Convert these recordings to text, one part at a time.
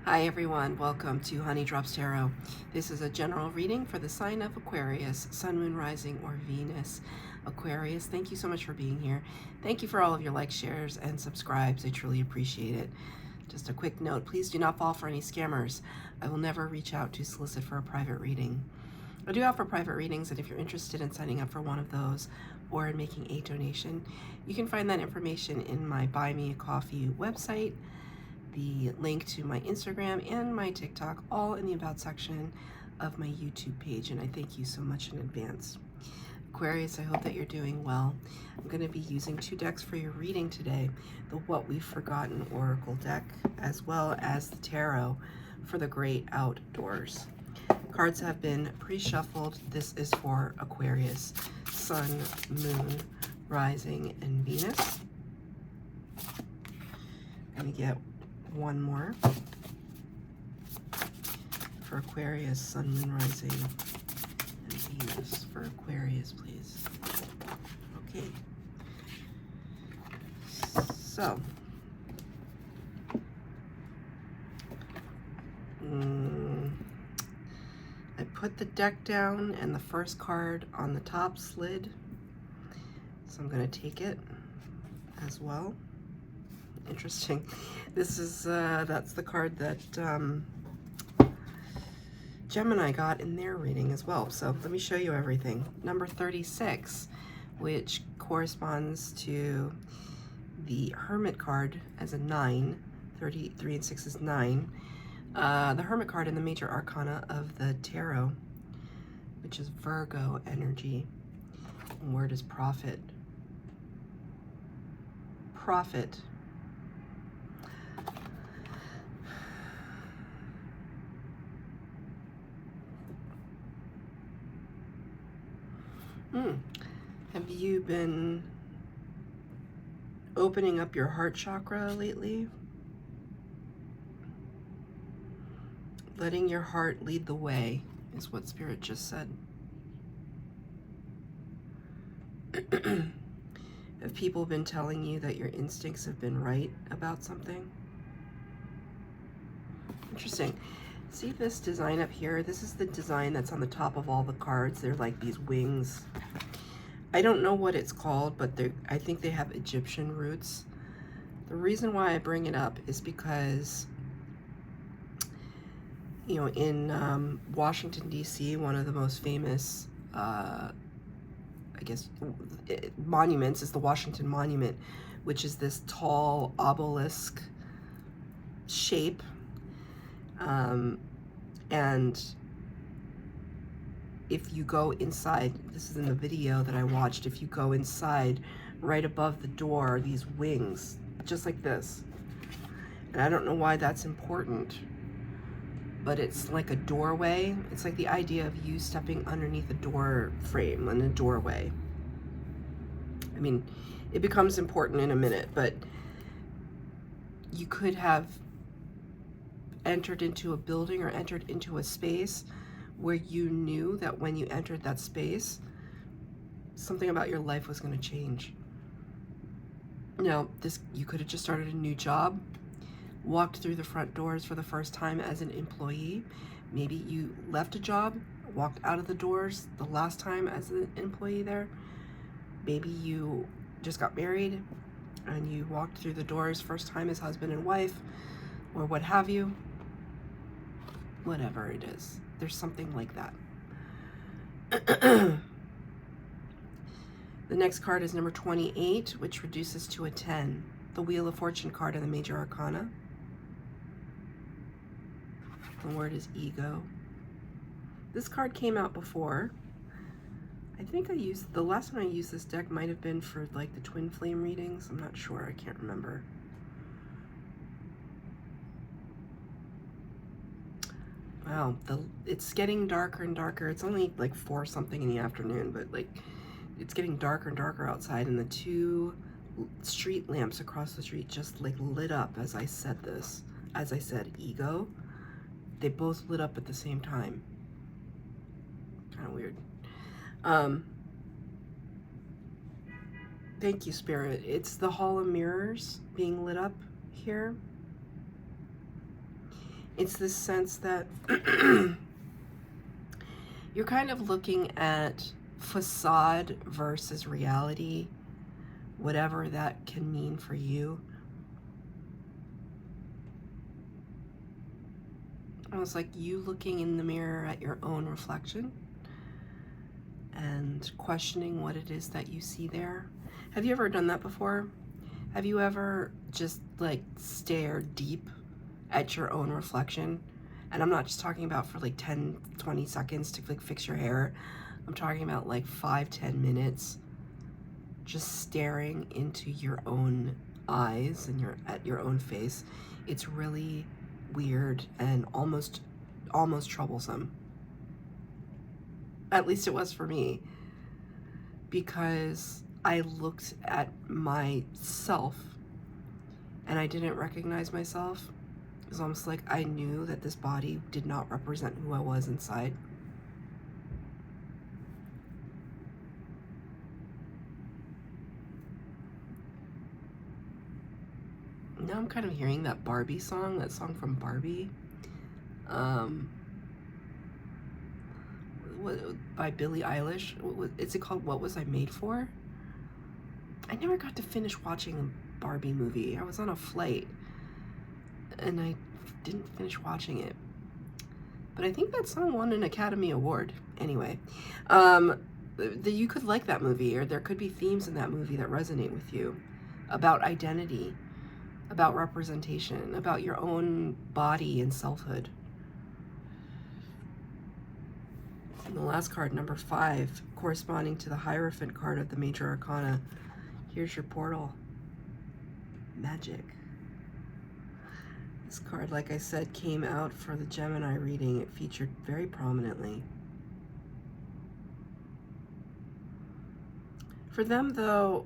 Hi everyone, welcome to Honey Drops Tarot. This is a general reading for the sign of Aquarius, Sun, Moon, Rising, or Venus. Aquarius, thank you so much for being here. Thank you for all of your likes, shares, and subscribes. I truly appreciate it. Just a quick note, please do not fall for any scammers. I will never reach out to solicit for a private reading. I do offer private readings, and if you're interested in signing up for one of those or in making a donation, you can find that information in my Buy Me a Coffee website, the link to my Instagram and my TikTok, all in the About section of my YouTube page, and I thank you so much in advance. Aquarius, I hope that you're doing well. I'm going to be using 2 decks for your reading today, the What We've Forgotten Oracle deck, as well as the Tarot for the Great Outdoors. Cards have been pre-shuffled. This is for Aquarius, Sun, Moon, Rising, and Venus. I'm going to get one more for Aquarius, Sun, Moon, Rising, and Venus. For Aquarius, please. Okay. So, I put the deck down and the first card on the top slid, so I'm going to take it as well. Interesting. This is that's the card that Gemini got in their reading as well. So let me show you everything. Number 36, which corresponds to the Hermit card as a 9. 33 and 6 is 9. The Hermit card in the major arcana of the tarot, which is Virgo energy. The word is prophet. Prophet. Have you been opening up your heart chakra lately? Letting your heart lead the way is what Spirit just said. Have people been telling you that your instincts have been right about something? Interesting. See this design up here? This is the design that's on the top of all the cards. They're like these wings. I don't know what it's called, but I think they have Egyptian roots. The reason why I bring it up is because, you know, in Washington, D.C., one of the most famous, I guess, monuments is the Washington Monument, which is this tall obelisk shape. And if you go inside, this is in the video that I watched, if you go inside, right above the door are these wings, just like this. And I don't know why that's important, but it's like a doorway. It's like the idea of you stepping underneath a door frame in a doorway. I mean, it becomes important in a minute, but you could have entered into a building or entered into a space where you knew that when you entered that space, something about your life was going to change. Now, you could have just started a new job, walked through the front doors for the first time as an employee. Maybe you left a job, walked out of the doors the last time as an employee there. Maybe you just got married and you walked through the doors first time as husband and wife, or what have you. Whatever it is, there's something like that. The next card is number 28, which reduces to a 10. The Wheel of Fortune card in the major arcana. The word is ego. This card came out before. I think the last time I used this deck might have been for like the twin flame readings. I'm not sure, I can't remember. Wow, it's getting darker and darker. It's only like 4 something in the afternoon, but like it's getting darker and darker outside, and the 2 street lamps across the street just like lit up as I said this. As I said, ego. They both lit up at the same time. Kind of weird. Thank you, Spirit. It's the Hall of Mirrors being lit up here. It's this sense that you're kind of looking at facade versus reality, whatever that can mean for you. Almost like you looking in the mirror at your own reflection and questioning what it is that you see there. Have you ever done that before? Have you ever just like stared deep at your own reflection? And I'm not just talking about for like 10, 20 seconds to like fix your hair. I'm talking about like 5-10 minutes just staring into your own eyes and at your own face. It's really weird and almost troublesome. At least it was for me, because I looked at myself and I didn't recognize myself. It was almost like I knew that this body did not represent who I was inside. Now I'm kind of hearing that Barbie song, that song from Barbie, by Billie Eilish. Is it called What Was I Made For? I never got to finish watching a Barbie movie. I was on a flight and I didn't finish watching it. But I think that song won an Academy Award. Anyway, you could like that movie, or there could be themes in that movie that resonate with you about identity, about representation, about your own body and selfhood. And the last card, number 5, corresponding to the Hierophant card of the Major Arcana. Here's your portal. Magic. This card, like I said, came out for the Gemini reading. It featured very prominently. For them, though,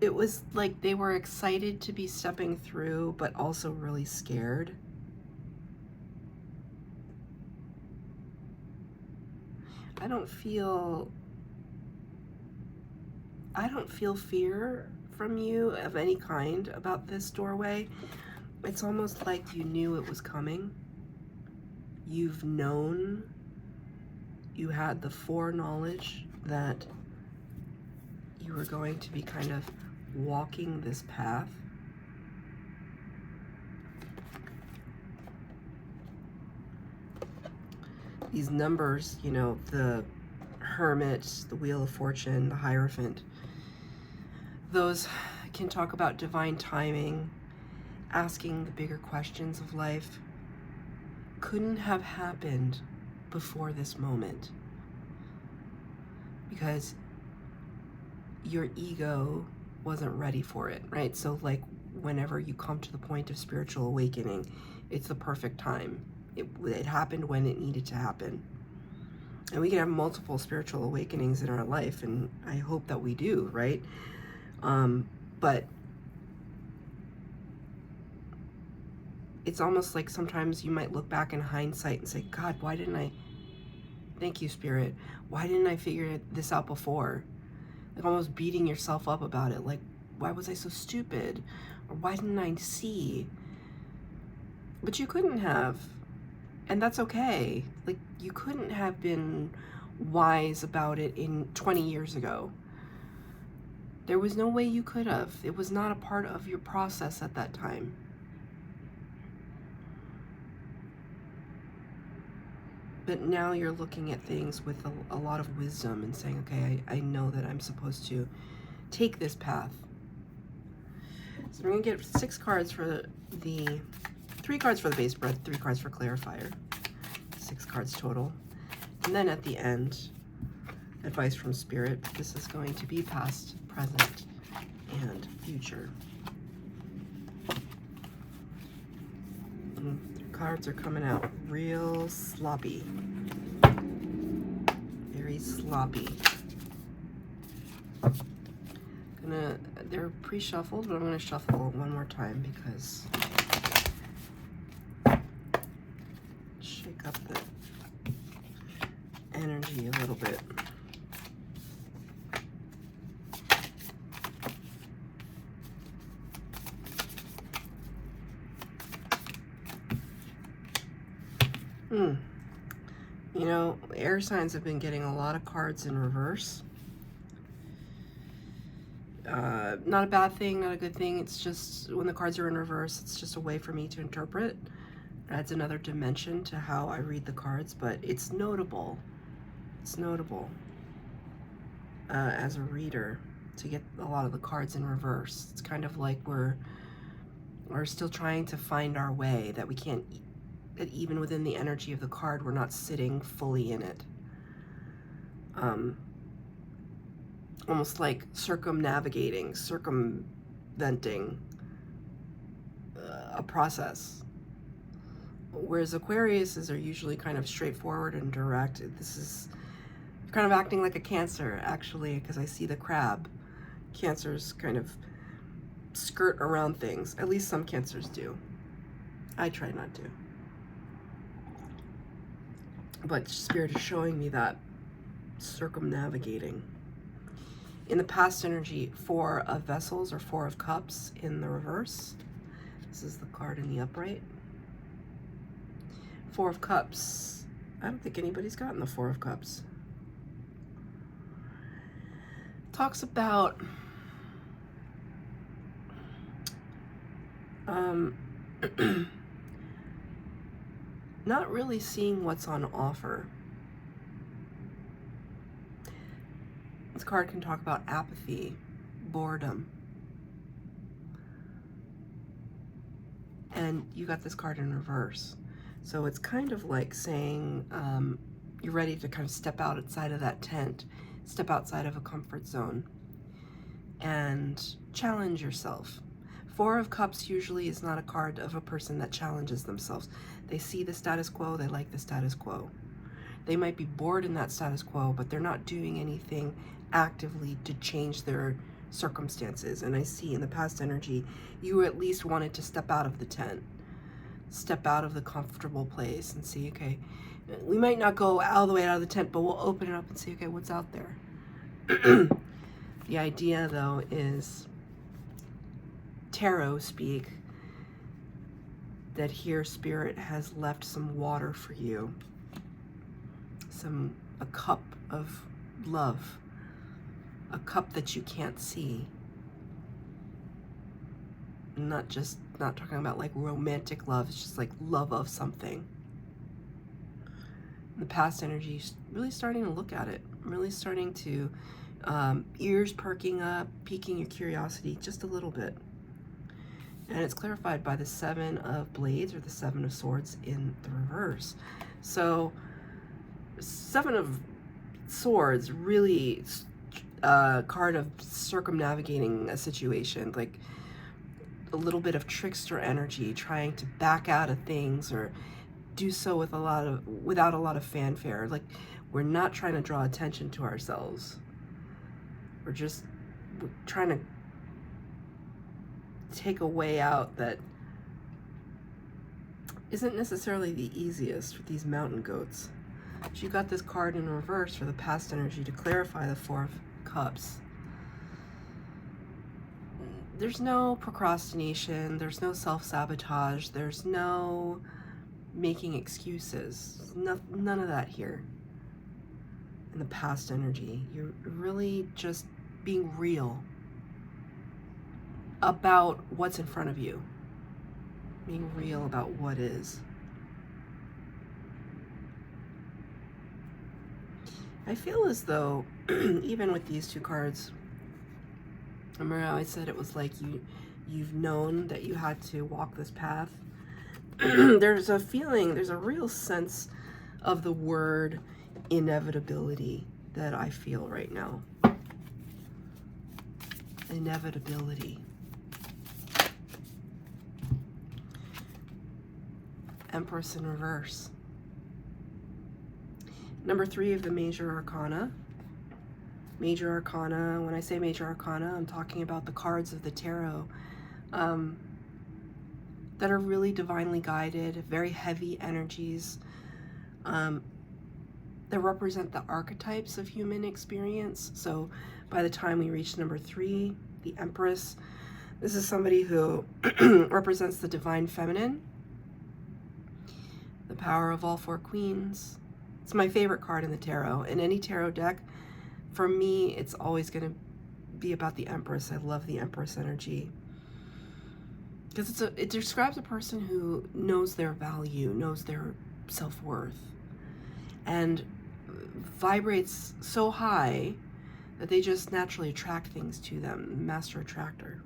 it was like they were excited to be stepping through, but also really scared. I don't feel fear from you of any kind about this doorway. It's almost like you knew it was coming. You've known, you had the foreknowledge that you were going to be kind of walking this path. These numbers, you know, the Hermit, the Wheel of Fortune, the Hierophant, those can talk about divine timing, asking the bigger questions of life. Couldn't have happened before this moment, because your ego wasn't ready for it, right? So like whenever you come to the point of spiritual awakening, it's the perfect time. It happened when it needed to happen. And we can have multiple spiritual awakenings in our life, and I hope that we do, right? But it's almost like sometimes you might look back in hindsight and say, God, why didn't I, thank you, Spirit, why didn't I figure this out before? Like almost beating yourself up about it, like, why was I so stupid? Or why didn't I see? But you couldn't have. And that's okay. Like, you couldn't have been wise about it in 20 years ago. There was no way you could have. It was not a part of your process at that time. But now you're looking at things with a lot of wisdom and saying, okay, I know that I'm supposed to take this path. So we're going to get 6 cards for the 3 cards for the base spread, 3 cards for clarifier, 6 cards total. And then at the end, advice from Spirit. This is going to be past, present, and future. And the cards are coming out real sloppy. Very sloppy. They're pre-shuffled, but I'm gonna shuffle one more time because shake up the energy a little bit. Hmm. You know, air signs have been getting a lot of cards in reverse. Not a bad thing, not a good thing. It's just when the cards are in reverse, it's just a way for me to interpret. It adds another dimension to how I read the cards, but it's notable. It's notable as a reader to get a lot of the cards in reverse. It's kind of like we're still trying to find our way, that we can't, that even within the energy of the card, we're not sitting fully in it. Almost like circumventing a process. Whereas Aquariuses are usually kind of straightforward and direct. This is kind of acting like a Cancer, actually, because I see the crab. Cancers kind of skirt around things. At least some Cancers do. I try not to. But Spirit is showing me that circumnavigating. In the past energy, 4 of Vessels or 4 of Cups in the reverse. This is the card in the upright. 4 of Cups. I don't think anybody's gotten the 4 of Cups. Talks about not really seeing what's on offer. This card can talk about apathy, boredom. And you got this card in reverse. So it's kind of like saying you're ready to kind of step outside of that tent, step outside of a comfort zone, and challenge yourself. 4 of Cups usually is not a card of a person that challenges themselves. They see the status quo, they like the status quo. They might be bored in that status quo, but they're not doing anything actively to change their circumstances. And I see in the past energy, you at least wanted to step out of the tent, step out of the comfortable place and see, okay, we might not go all the way out of the tent, but we'll open it up and see, okay, what's out there. The idea, though, is tarot speak, that here Spirit has left some water for you, a cup of love, a cup that you can't see. Not talking about like romantic love, it's just like love of something. The past energy is really starting to look at it, really starting to ears perking up, piquing your curiosity just a little bit. And it's clarified by the 7 of Blades or the 7 of Swords in the reverse. So 7 of Swords, really card of circumnavigating a situation, like a little bit of trickster energy, trying to back out of things or do so with without a lot of fanfare. Like, we're not trying to draw attention to ourselves. We're trying to take a way out that isn't necessarily the easiest with these mountain goats. So you got this card in reverse for the past energy to clarify the 4 of Cups. There's no procrastination, there's no self-sabotage, there's no making excuses. None of that here in the past energy. You're really just being real about what's in front of you. Being real about what is. I feel as though, even with these 2 cards, remember how I said it was like you've known that you had to walk this path? There's a feeling, there's a real sense of the word inevitability that I feel right now. Inevitability. Empress in reverse. Number 3 of the Major Arcana. Major Arcana, when I say Major Arcana, I'm talking about the cards of the tarot that are really divinely guided, very heavy energies that represent the archetypes of human experience. So by the time we reach number 3, the Empress, this is somebody who represents the divine feminine. the power of all four queens. It's my favorite card in the tarot. In any tarot deck, for me, it's always going to be about the Empress. I love the Empress energy. Because it describes a person who knows their value, knows their self-worth, and vibrates so high that they just naturally attract things to them. Master attractor.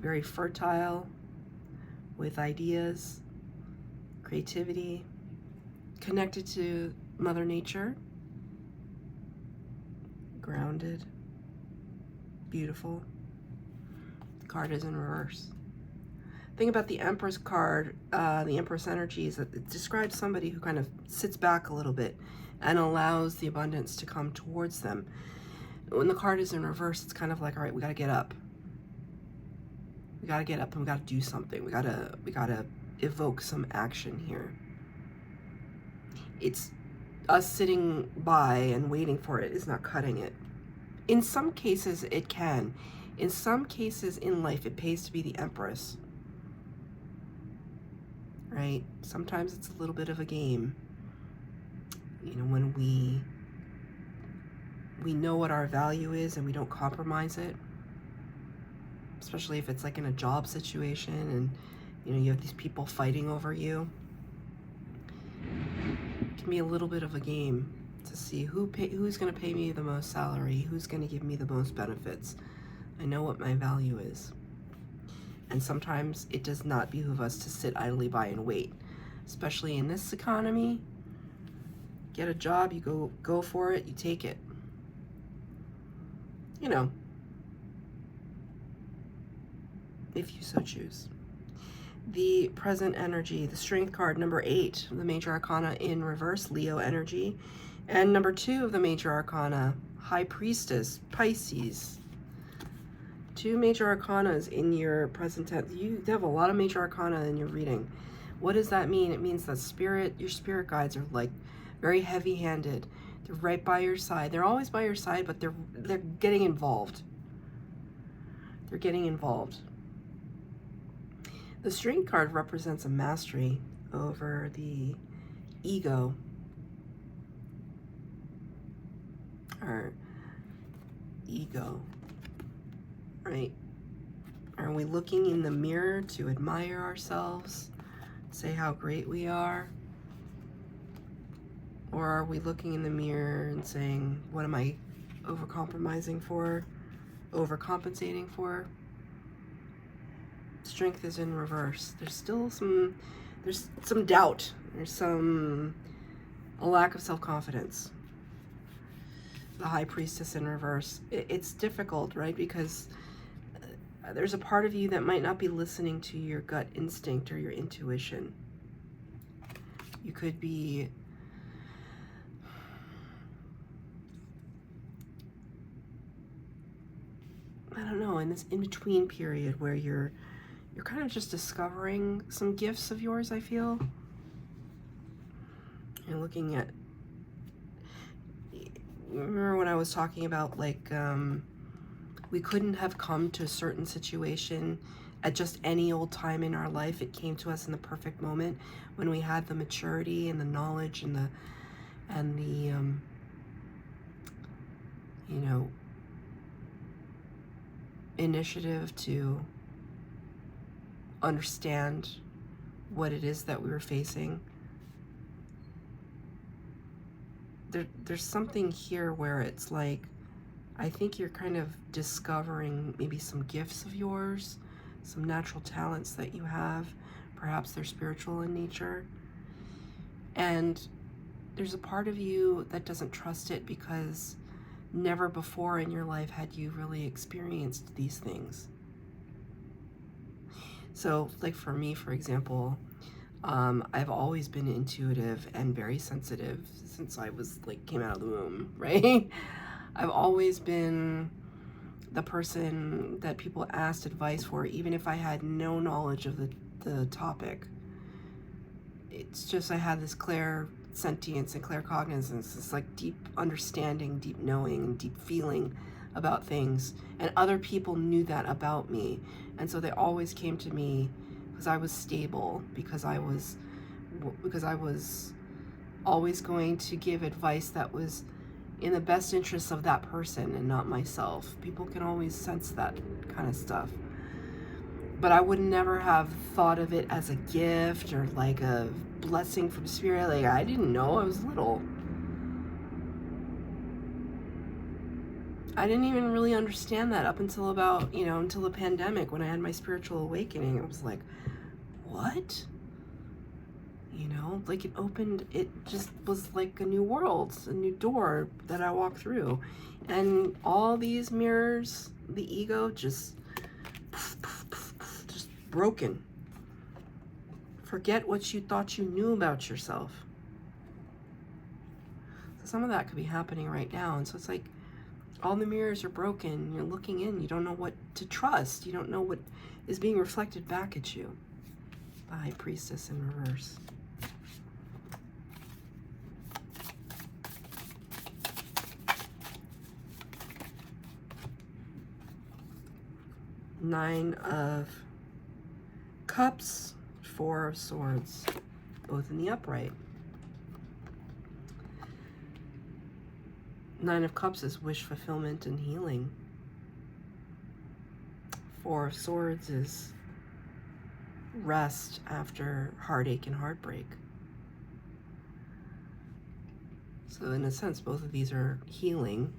Very fertile, with ideas, creativity, connected to Mother Nature, grounded, beautiful. The card is in reverse. Thing about the Empress card, the Empress energy, is that it describes somebody who kind of sits back a little bit and allows the abundance to come towards them. When the card is in reverse, it's kind of like, all right, we got to get up. We got to get up and we got to do something. We got to evoke some action here. It's us sitting by and waiting for it is not cutting it. In some cases, it can. In some cases in life, it pays to be the Empress. Right? Sometimes it's a little bit of a game. You know, when we know what our value is and we don't compromise it, especially if it's like in a job situation and, you know, you have these people fighting over you. It can be a little bit of a game to see who's going to pay me the most salary, who's going to give me the most benefits. I know what my value is. And sometimes it does not behoove us to sit idly by and wait, especially in this economy. Get a job, you go for it, you take it. You know, if you so choose. The present energy, the Strength card, number 8, the Major Arcana in reverse, Leo energy. And number 2 of the Major Arcana, High Priestess, Pisces. 2 Major Arcanas in your present tense. You have a lot of Major Arcana in your reading. What does that mean? It means that your spirit guides are like very heavy-handed. They're right by your side. They're always by your side, but they're getting involved. They're getting involved. The Strength card represents a mastery over the ego, or ego, right? Are we looking in the mirror to admire ourselves, say how great we are? Or are we looking in the mirror and saying, what am I overcompromising for, overcompensating for? Strength is in reverse. There's still some doubt. There's a lack of self-confidence. The High Priestess in reverse. It's difficult, right? Because there's a part of you that might not be listening to your gut instinct or your intuition. You could be I don't know, in this in-between period where you're kind of just discovering some gifts of yours, I feel. You're looking at, remember when I was talking about like, we couldn't have come to a certain situation at just any old time in our life. It came to us in the perfect moment when we had the maturity and the knowledge and the you know, initiative to understand what it is that we were facing. There's something here where it's like, I think you're kind of discovering maybe some gifts of yours, some natural talents that you have. Perhaps they're spiritual in nature. And there's a part of you that doesn't trust it because never before in your life had you really experienced these things. So, like for me, for example, I've always been intuitive and very sensitive since I was came out of the womb, right? I've always been the person that people asked advice for, even if I had no knowledge of the topic. It's just I had this clairsentience and claircognizance, this deep understanding, deep knowing, and deep feeling about things. And other people knew that about me. And so they always came to me because I was stable, because I was because I was always going to give advice that was in the best interest of that person and not myself. People can always sense that kind of stuff. But I would never have thought of it as a gift or like a blessing from spirit. Like, I didn't know. I was little. I didn't even really understand that up until about, until the pandemic, when I had my spiritual awakening. It was like, what? Like it just was like a new world, a new door that I walked through. And all these mirrors, the ego, just broken. Forget what you thought you knew about yourself. So some of that could be happening right now. And so it's like all the mirrors are broken. You're looking in. You don't know what to trust. You don't know what is being reflected back at you. The High Priestess in reverse. Nine of Cups, Four of Swords, both in the upright. Nine of Cups is wish fulfillment and healing. Four of Swords is rest after heartache and heartbreak. So in a sense, both of these are healing.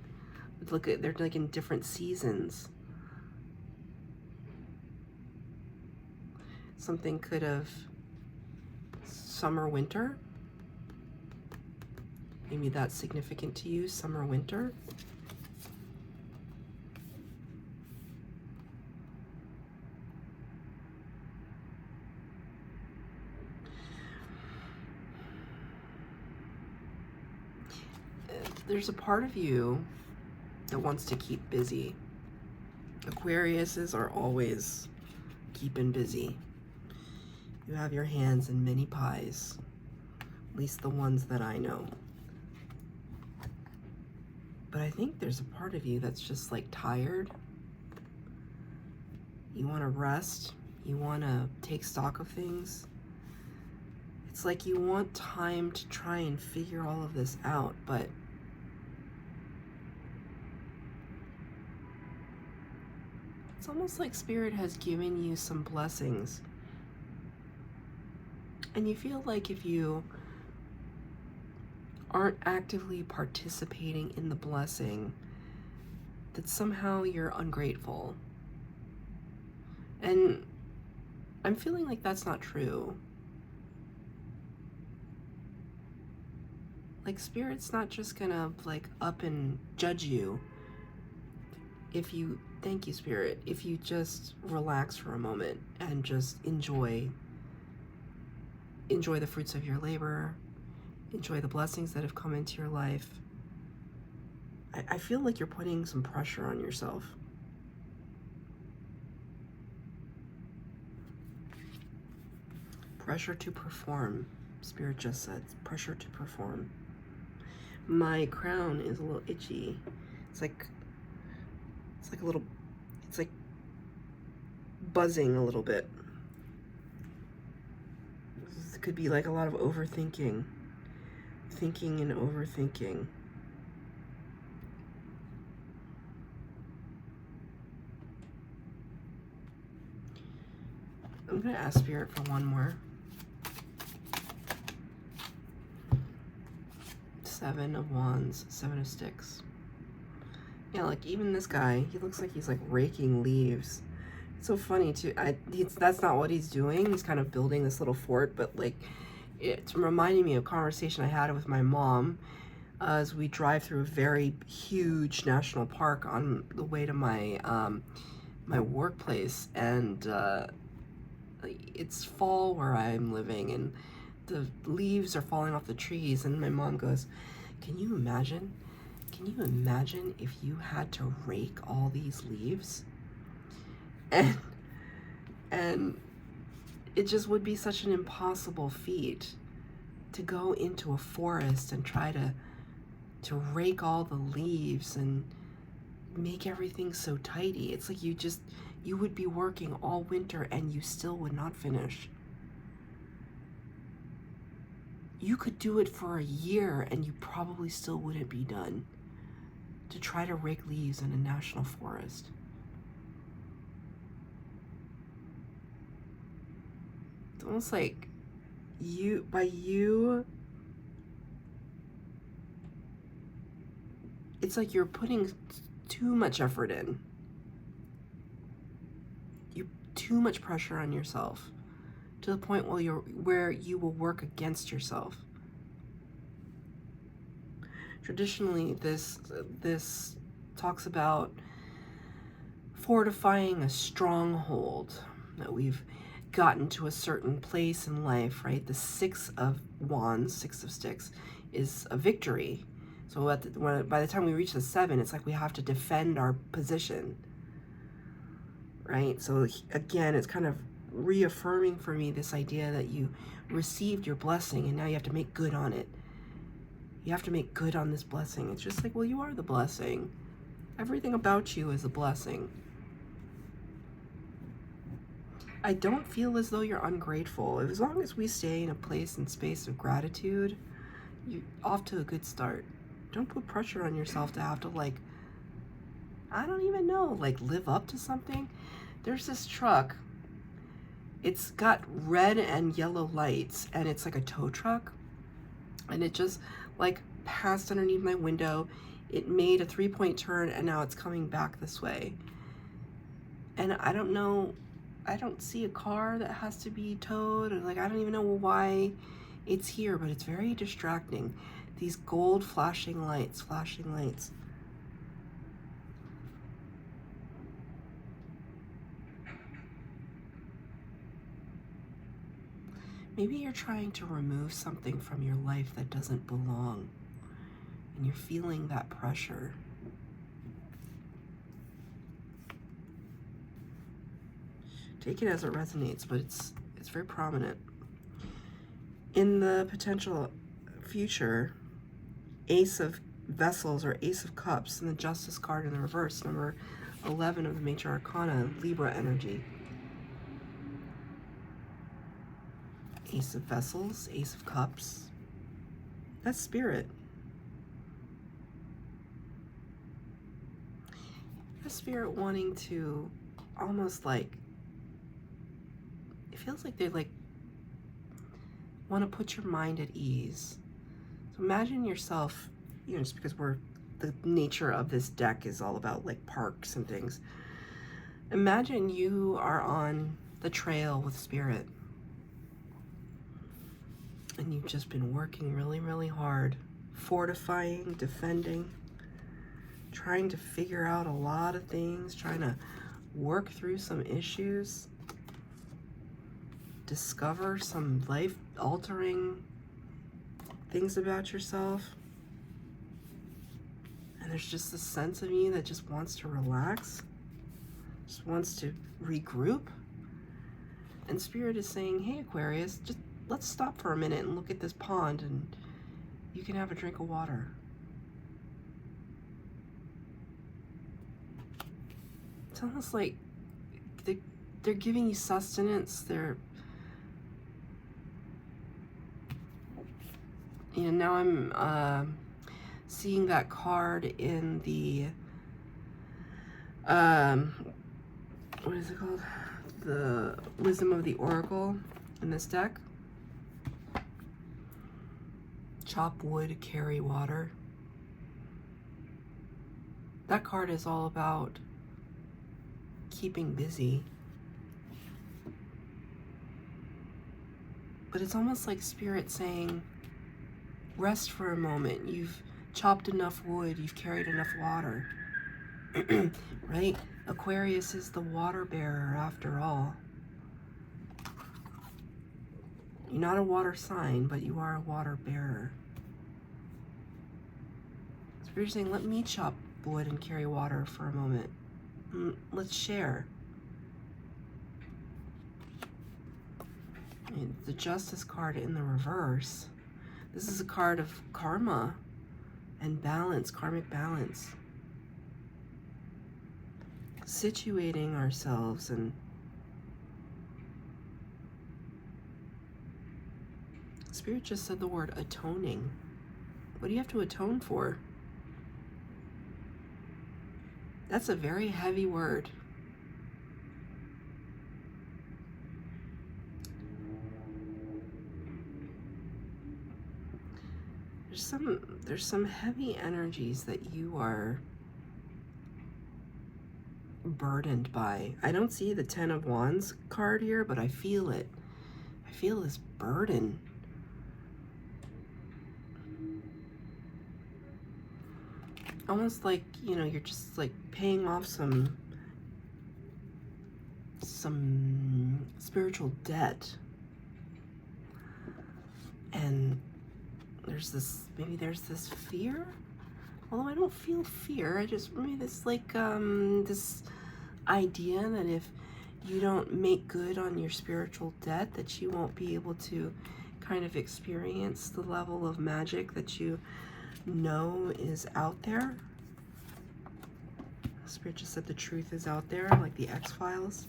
But look at, they're like in different seasons. Something could have summer, winter. Maybe that's significant to you, summer, winter. There's a part of you that wants to keep busy. Aquariuses are always keeping busy. You have your hands in many pies, at least the ones that I know. But I think there's a part of you that's just like tired. You want to rest. You want to take stock of things. It's like you want time to try and figure all of this out, but it's almost like Spirit has given you some blessings. And you feel like if you aren't actively participating in the blessing, that somehow you're ungrateful. And I'm feeling like that's not true. Like Spirit's not just gonna like up and judge you if you, thank you Spirit, if you just relax for a moment and just enjoy the fruits of your labor, enjoy the blessings that have come into your life. I feel like you're putting some pressure on yourself. Pressure to perform. Spirit just said pressure to perform. My crown is a little itchy. It's like buzzing a little bit. This could be like a lot of overthinking. Thinking and overthinking. I'm gonna ask Spirit for one more. Seven of Wands, Seven of Sticks. Yeah, like even this guy, he looks like he's like raking leaves. It's so funny too. That's not what he's doing. He's kind of building this little fort, but like it's reminding me of a conversation I had with my mom as we drive through a very huge national park on the way to my my workplace, and it's fall where I'm living, and the leaves are falling off the trees, and my mom goes, can you imagine if you had to rake all these leaves? And it just would be such an impossible feat to go into a forest and try to rake all the leaves and make everything so tidy. It's like you would be working all winter and you still would not finish. you could do it for a year and you probably still wouldn't be done to try to rake leaves in a national forest. It's almost like it's like you're putting too much effort in. Too much pressure on yourself to the point where you will work against yourself. Traditionally, this talks about fortifying a stronghold, that we've gotten to a certain place in life, right? The Six of Wands, Six of Sticks, is a victory. So by the time we reach the Seven, it's like we have to defend our position, right? So again, it's kind of reaffirming for me this idea that you received your blessing and now you have to make good on it. You have to make good on this blessing. It's just like, well, you are the blessing. Everything about you is a blessing. I don't feel as though you're ungrateful. As long as we stay in a place and space of gratitude, you're off to a good start. Don't put pressure on yourself to have to, like, I don't even know, like, live up to something. There's this truck. It's got red and yellow lights, and it's like a tow truck. And it just, like, passed underneath my window. It made a 3-point turn, and now it's coming back this way. And I don't know, I don't see a car that has to be towed, or, like, I don't even know why it's here, but it's very distracting. These gold flashing lights. Maybe you're trying to remove something from your life that doesn't belong, and you're feeling that pressure. Take it as it resonates, but it's very prominent. In the potential future, Ace of Vessels or Ace of Cups, and the Justice card in the reverse, number 11 of the Major Arcana, Libra energy. Ace of Vessels, Ace of Cups. That's spirit. That's spirit wanting to almost like, it feels like they like want to put your mind at ease. So imagine yourself, you know, just because the nature of this deck is all about like parks and things. Imagine you are on the trail with spirit, and you've just been working really, really hard, fortifying, defending, trying to figure out a lot of things, trying to work through some issues, discover some life-altering things about yourself. And there's just this sense of you that just wants to relax, just wants to regroup. And Spirit is saying, hey, Aquarius, just let's stop for a minute and look at this pond, and you can have a drink of water. It's almost like they're giving you sustenance. They're, you know, now I'm seeing that card in the, what is it called? The Wisdom of the Oracle in this deck. Chop wood, carry water. That card is all about keeping busy. But it's almost like Spirit saying, rest for a moment. You've chopped enough wood, you've carried enough water. Right? Aquarius is the water bearer after all. You're not a water sign, but you are a water bearer. Spirit's saying, let me chop wood and carry water for a moment. Let's share. And the Justice card in the reverse. This is a card of karma and balance, karmic balance. Situating ourselves and Spirit just said the word atoning. What do you have to atone for? That's a very heavy word. There's some heavy energies that you are burdened by. I don't see the 10 of Wands card here, but I feel it. I feel this burden. Almost like, you know, you're just like paying off some spiritual debt. And there's this, maybe there's this fear. Although I don't feel fear, I just maybe this like this idea that if you don't make good on your spiritual debt, that you won't be able to kind of experience the level of magic that you know is out there. Spirit just said the truth is out there, like the X-Files.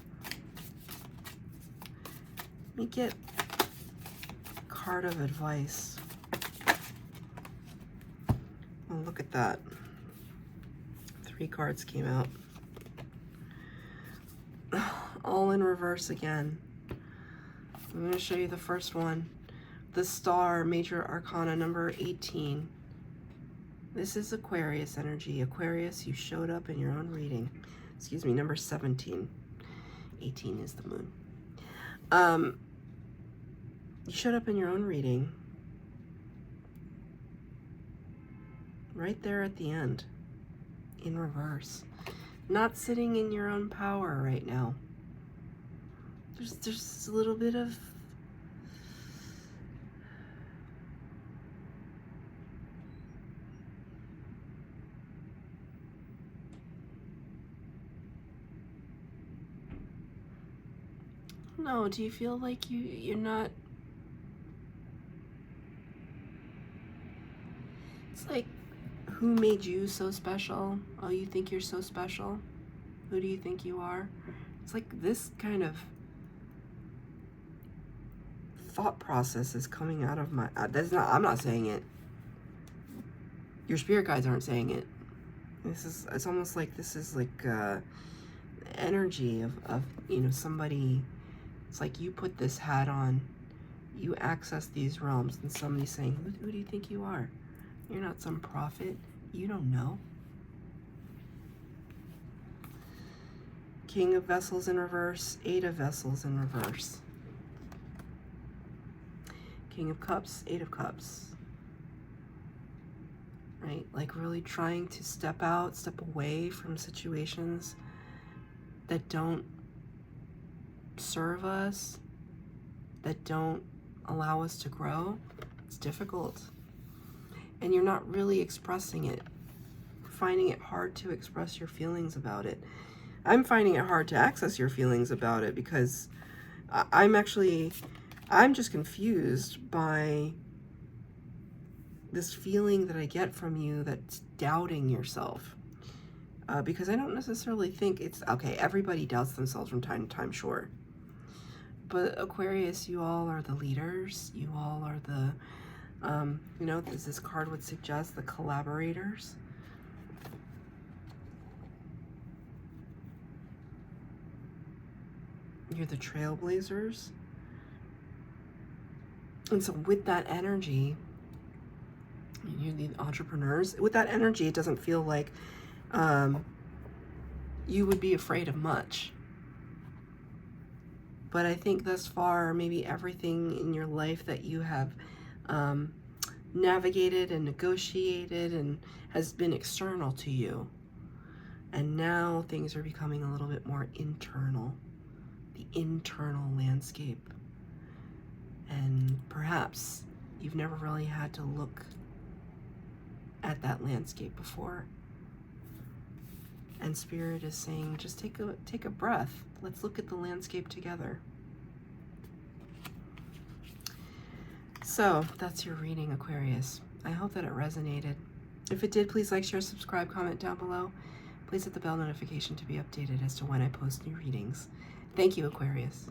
Let me get a card of advice. Oh, look at that. 3 cards came out. All in reverse again. I'm going to show you the first one. The Star, Major Arcana number 18. This is Aquarius energy. Aquarius, you showed up in your own reading. Excuse me, number 17. 18 is the moon. You showed up in your own reading. Right there at the end. In reverse. Not sitting in your own power right now. There's a little bit of no, do you feel like you're not? It's like, who made you so special? Oh, you think you're so special? Who do you think you are? It's like this kind of thought process is coming out of my, I'm not saying it. Your spirit guides aren't saying it. It's almost like this is like energy of you know, somebody. It's like you put this hat on, you access these realms, and somebody's saying, who do you think you are? You're not some prophet. You don't know. King of Vessels in reverse, 8 of Vessels in reverse. King of Cups, 8 of Cups. Right? Like really trying to step away from situations that don't serve us, that don't allow us to grow. It's difficult. And you're not really expressing it. You're finding it hard to express your feelings about it. I'm finding it hard to access your feelings about it because I'm just confused by this feeling that I get from you that's doubting yourself. Because I don't necessarily think it's, okay, everybody doubts themselves from time to time, sure. But Aquarius, you all are the leaders. You all are the, you know, as this card would suggest, the collaborators. You're the trailblazers. And so with that energy, you're the entrepreneurs. With that energy, it doesn't feel like you would be afraid of much. But I think thus far, maybe everything in your life that you have navigated and negotiated and has been external to you. And now things are becoming a little bit more internal. The internal landscape. And perhaps you've never really had to look at that landscape before. And Spirit is saying, just take a breath. Let's look at the landscape together. So that's your reading, Aquarius. I hope that it resonated. If it did, please like, share, subscribe, comment down below. Please hit the bell notification to be updated as to when I post new readings. Thank you, Aquarius.